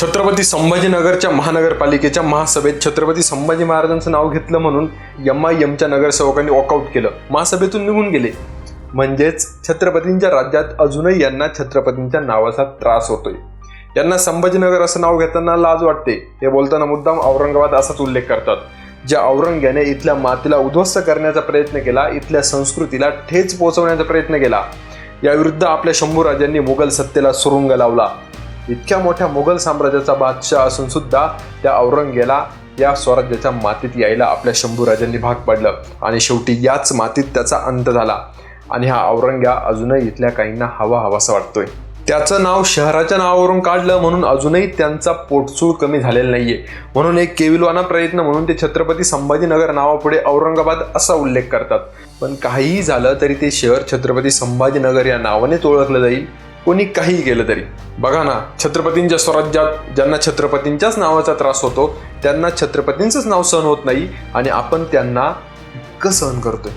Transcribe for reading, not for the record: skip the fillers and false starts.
छत्रपती संभाजीनगरच्या महानगरपालिकेच्या महासभेत छत्रपती संभाजी महाराजांचं नाव घेतलं म्हणून MIMच्या नगरसेवकांनी वॉकआउट केलं, महासभेतून निघून गेले. म्हणजेच छत्रपतींच्या राज्यात अजूनही यांना छत्रपतींच्या नावाचा त्रास होतोय. यांना संभाजीनगर असं नाव घेताना लाज वाटते. हे बोलताना मुद्दाम औरंगाबाद असाच उल्लेख करतात. ज्या औरंग्याने इथल्या मातीला उद्ध्वस्त करण्याचा प्रयत्न केला, इथल्या संस्कृतीला ठेच पोहोचवण्याचा प्रयत्न केला, याविरुद्ध आपल्या शंभूराजांनी मुघल सत्तेला सुरुंग लावला. इतक्या मोठ्या मुघल साम्राज्याचा बादशाह असून सुद्धा त्या औरंग्याला या स्वराज्याच्या मातीत यायला आपल्या शंभूराजांनी भाग पाडलं आणि शेवटी याच मातीत त्याचा अंत झाला. आणि हा औरंग्या अजूनही इथल्या काहींना हवासा वाटतोय. त्याचं नाव शहराच्या नावावरून काढलं म्हणून अजूनही त्यांचा पोटसूळ कमी झालेला नाहीये. म्हणून एक केविलवाना प्रयत्न म्हणून ते छत्रपती संभाजीनगर नावापुढे औरंगाबाद असा उल्लेख करतात. पण काहीही झालं तरी ते शहर छत्रपती संभाजीनगर या नावानेच ओळखलं जाईल, कोणी काहीही केलं तरी. बघा ना, छत्रपतींच्या स्वराज्यात ज्यांना छत्रपतींच्याच नावाचा त्रास होतो त्यांना छत्रपतींचंच नाव सहन होत नाही आणि आपण त्यांना इतकं सहन करतोय.